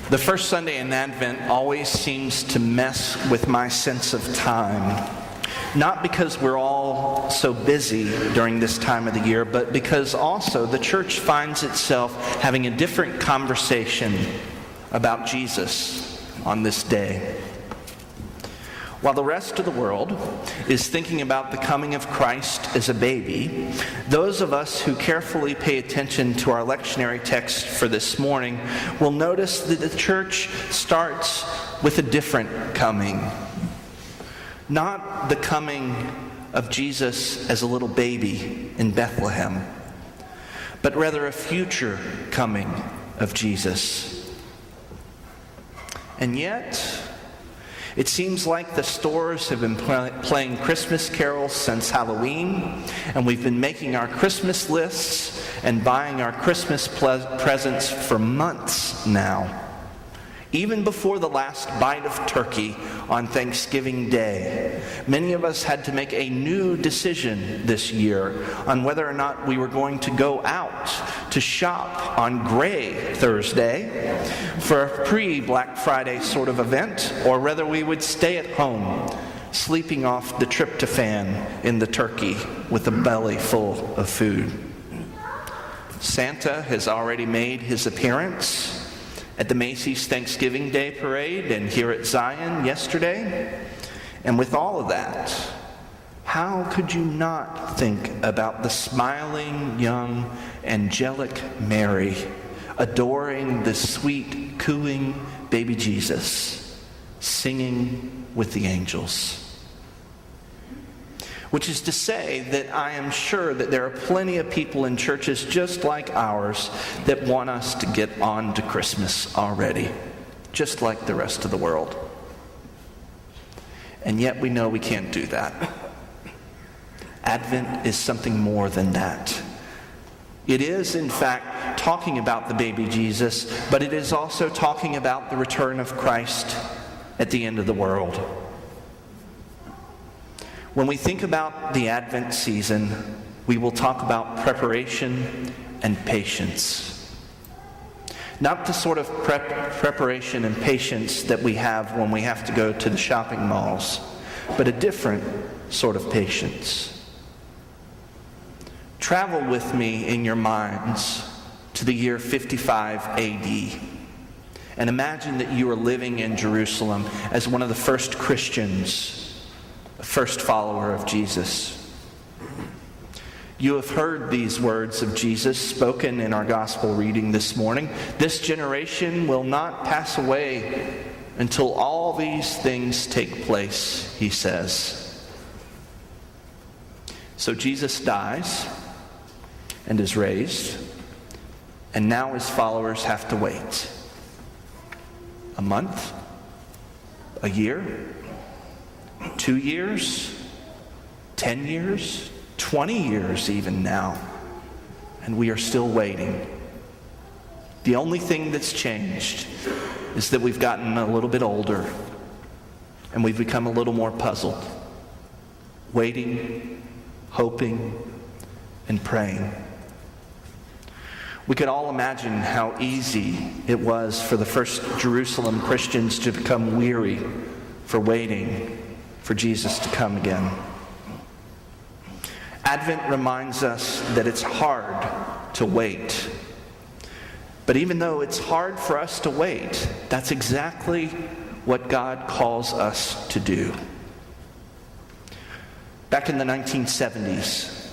The first Sunday in Advent always seems to mess with my sense of time. Not because we're all so busy during this time of the year, but because also the church finds itself having a different conversation about Jesus on this day. While the rest of the world is thinking about the coming of Christ as a baby, those of us who carefully pay attention to our lectionary text for this morning will notice that the church starts with a different coming. Not the coming of Jesus as a little baby in Bethlehem, but rather a future coming of Jesus. And yet, it seems like the stores have been playing Christmas carols since Halloween, and we've been making our Christmas lists and buying our Christmas presents for months now. Even before the last bite of turkey on Thanksgiving Day, many of us had to make a new decision this year on whether or not we were going to go out to shop on Gray Thursday for a pre-Black Friday sort of event, or whether we would stay at home, sleeping off the tryptophan in the turkey with a belly full of food. Santa has already made his appearance at the Macy's Thanksgiving Day Parade and here at Zion yesterday. And with all of that, how could you not think about the smiling, young, angelic Mary adoring the sweet, cooing baby Jesus, singing with the angels? Which is to say that I am sure that there are plenty of people in churches just like ours that want us to get on to Christmas already, just like the rest of the world. And yet we know we can't do that. Advent is something more than that. It is, in fact, talking about the baby Jesus, but it is also talking about the return of Christ at the end of the world. When we think about the Advent season, we will talk about preparation and patience. Not the sort of preparation and patience that we have when we have to go to the shopping malls, but a different sort of patience. Travel with me in your minds to the year 55 AD. And imagine that you are living in Jerusalem as one of the first Christians, a first follower of Jesus. You have heard these words of Jesus spoken in our gospel reading this morning. This generation will not pass away until all these things take place, he says. So Jesus dies and is raised, and now his followers have to wait. A month? A year? 2 years, 10 years, 20 years even now, and we are still waiting. The only thing that's changed is that we've gotten a little bit older and we've become a little more puzzled, waiting, hoping, and praying. We could all imagine how easy it was for the first Jerusalem Christians to become weary for waiting for Jesus to come again. Advent reminds us that it's hard to wait. But even though it's hard for us to wait, that's exactly what God calls us to do. Back in the 1970s,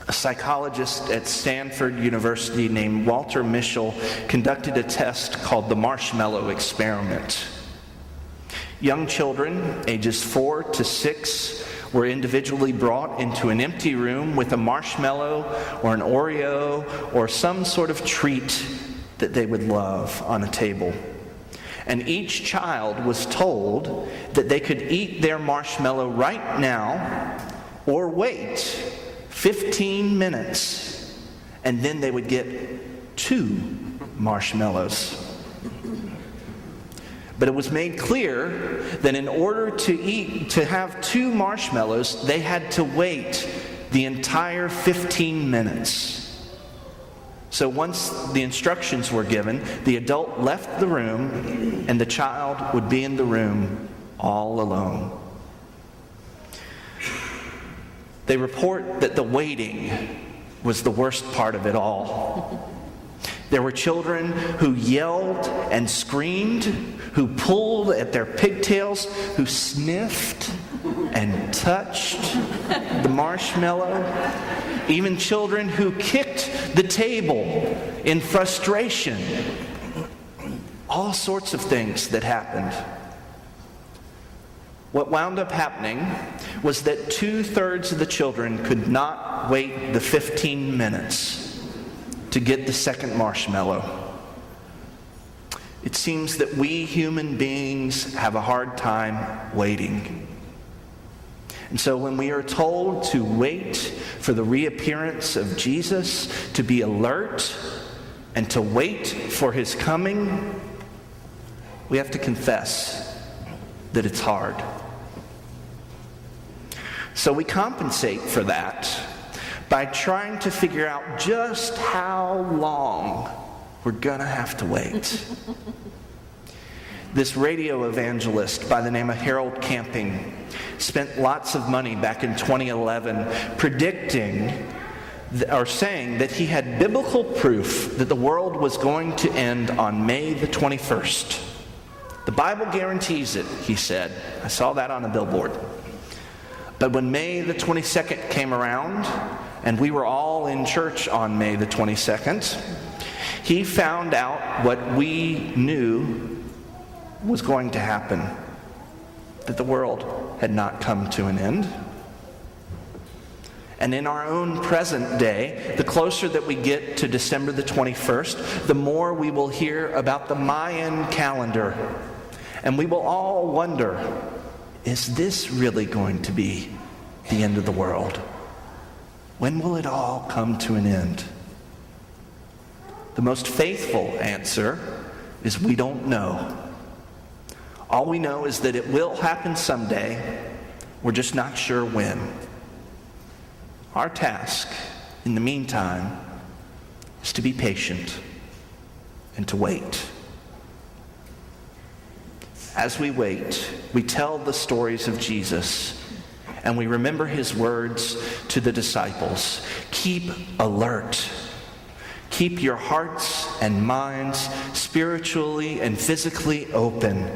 a psychologist at Stanford University named Walter Mischel conducted a test called the Marshmallow Experiment. Young children, ages 4 to 6, were individually brought into an empty room with a marshmallow or an Oreo or some sort of treat that they would love on a table. And each child was told that they could eat their marshmallow right now or wait 15 minutes, and then they would get 2 marshmallows. But it was made clear that in order to have 2 marshmallows, they had to wait the entire 15 minutes. So once the instructions were given, the adult left the room, and the child would be in the room all alone. They report that the waiting was the worst part of it all. There were children who yelled and screamed, who pulled at their pigtails, who sniffed and touched the marshmallow. Even children who kicked the table in frustration. All sorts of things that happened. What wound up happening was that 2/3 of the children could not wait the 15 minutes to get the second marshmallow. It seems that we human beings have a hard time waiting. And so when we are told to wait for the reappearance of Jesus, to be alert, and to wait for his coming, we have to confess that it's hard. So we compensate for that by trying to figure out just how long we're going to have to wait. This radio evangelist by the name of Harold Camping spent lots of money back in 2011 predicting or saying that he had biblical proof that the world was going to end on May the 21st. The Bible guarantees it, he said. I saw that on a billboard. But when May the 22nd came around, and we were all in church on May the 22nd, he found out what we knew was going to happen, that the world had not come to an end. And in our own present day, the closer that we get to December the 21st, the more we will hear about the Mayan calendar. And we will all wonder, is this really going to be the end of the world? When will it all come to an end? The most faithful answer is we don't know. All we know is that it will happen someday. We're just not sure when. Our task, in the meantime, is to be patient and to wait. As we wait, we tell the stories of Jesus, and we remember his words to the disciples. Keep alert. Keep your hearts and minds spiritually and physically open.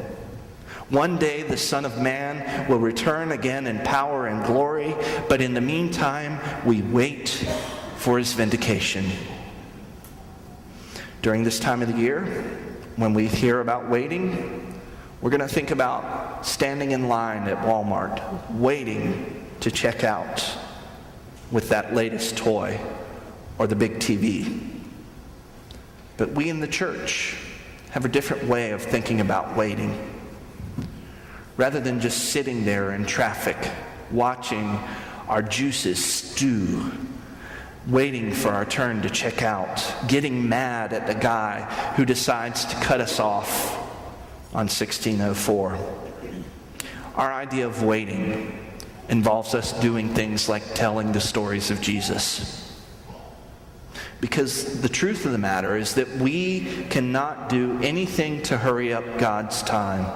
One day the Son of Man will return again in power and glory, but in the meantime, we wait for his vindication. During this time of the year, when we hear about waiting, we're going to think about standing in line at Walmart, waiting to check out with that latest toy or the big TV. But we in the church have a different way of thinking about waiting. Rather than just sitting there in traffic, watching our juices stew, waiting for our turn to check out, getting mad at the guy who decides to cut us off on 1604. Our idea of waiting involves us doing things like telling the stories of Jesus. Because the truth of the matter is that we cannot do anything to hurry up God's time.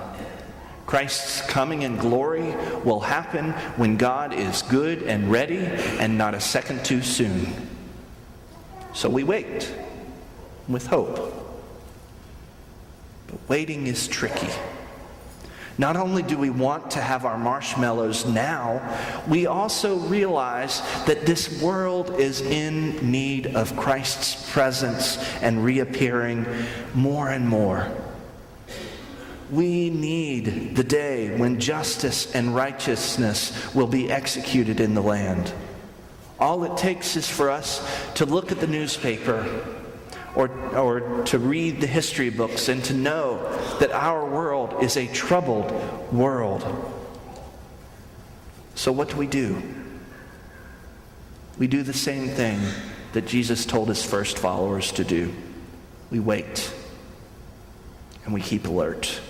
Christ's coming in glory will happen when God is good and ready and not a second too soon. So we wait with hope. But waiting is tricky. Not only do we want to have our marshmallows now, we also realize that this world is in need of Christ's presence and reappearing more and more. We need the day when justice and righteousness will be executed in the land. All it takes is for us to look at the newspaper or to read the history books and to know that our world is a troubled world. So what do? We do the same thing that Jesus told his first followers to do. We wait and we keep alert.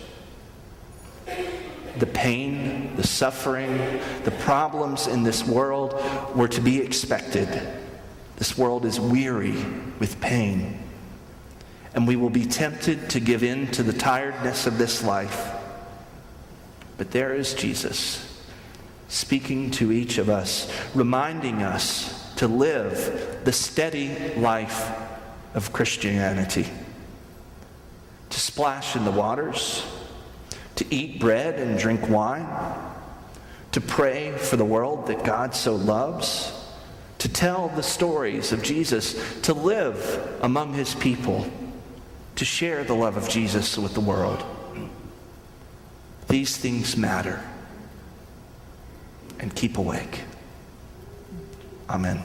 The pain, the suffering, the problems in this world were to be expected. The This world is weary with pain, and we will be tempted to give in to the tiredness of this life. But there is Jesus speaking to each of us, reminding us to live the steady life of Christianity, to splash in the waters, to eat bread and drink wine, to pray for the world that God so loves, to tell the stories of Jesus, to live among his people, to share the love of Jesus with the world. These things matter. And keep awake. Amen.